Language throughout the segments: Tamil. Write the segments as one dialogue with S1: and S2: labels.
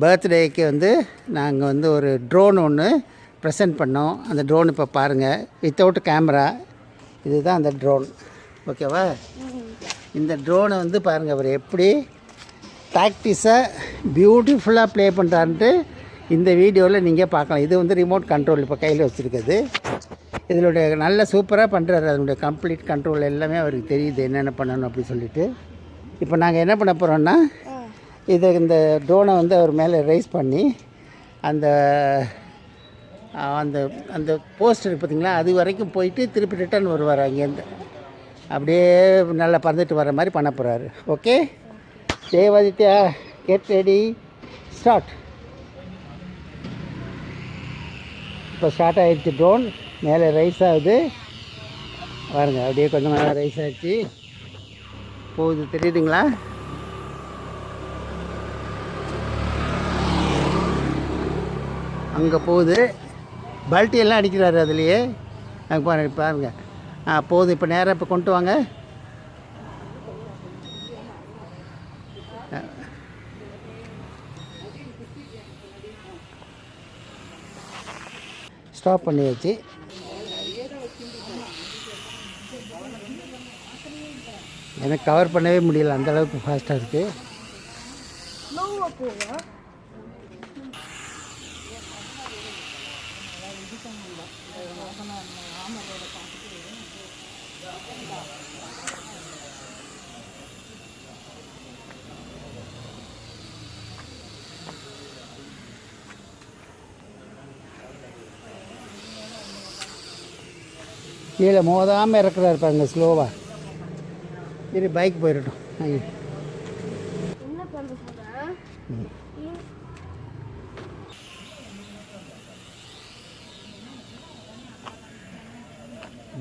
S1: பர்த்டேக்கு வந்து நாங்கள் வந்து ஒரு ட்ரோன் ஒன்று ப்ரெசென்ட் பண்ணோம். அந்த ட்ரோன் இப்போ பாருங்கள், வித்தவுட் கேமரா. இதுதான் அந்த ட்ரோன், ஓகேவா? இந்த ட்ரோனை வந்து பாருங்கள், அவர் எப்படி ப்ராக்டிஸை பியூட்டிஃபுல்லாக ப்ளே பண்ணுறான்ட்டு இந்த வீடியோவில் நீங்கள் பார்க்கலாம். இது வந்து ரிமோட் கண்ட்ரோல் இப்போ கையில் வச்சுருக்குது. இதனுடைய நல்ல சூப்பராக பண்ணுறாரு. அதனுடைய கம்ப்ளீட் கண்ட்ரோல் எல்லாமே அவருக்கு தெரியுது, என்னென்ன பண்ணணும் அப்படி சொல்லிவிட்டு. இப்போ நாங்கள் என்ன பண்ண போகிறோன்னா, இந்த ட்ரோனை வந்து அவர் மேலே ரைஸ் பண்ணி அந்த அந்த அந்த போஸ்டர் பார்த்திங்களா, அது வரைக்கும் போயிட்டு திருப்பி ரிட்டர்ன் வருவார். அங்கேருந்து அப்படியே நல்லா பறந்துட்டு வர மாதிரி பண்ண போகிறாரு. Okay Devaditya, get ready, start. இப்போ ஸ்டார்ட் ஆகிடுச்சு. ட்ரோன் மேலே ரைஸ் ஆகுது பாருங்க, அப்படியே கொஞ்சம் மேலே ரைஸ் ஆகிடுச்சு, போகுது, தெரியுதுங்களா? அங்கே போகுது, பல்ட்டி எல்லாம் அடிக்கிறாரு அதுலேயே. அங்கே பாருங்க போகுது. இப்போ நேராக இப்போ கொண்டு வாங்க. ஸ்டாப் பண்ணியாச்சு. எனக்கு கவர் பண்ணவே முடியல, அந்தளவுக்கு ஃபாஸ்ட்டாக இருக்குது. கீழே மோதாமல் இறக்குறாரு பாருங்க, ஸ்லோவாக. சரி, பைக் போயிடட்டும்.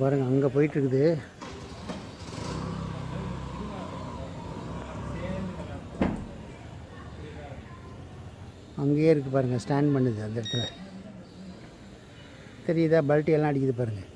S1: பாருங்க, அங்கே போயிட்டுருக்குது. அங்கேயே இருக்குது பாருங்கள், ஸ்டாண்ட் பண்ணுது அந்த இடத்துல. தெரியுதா? பல்ட்டி எல்லாம் அடிக்குது பாருங்கள்.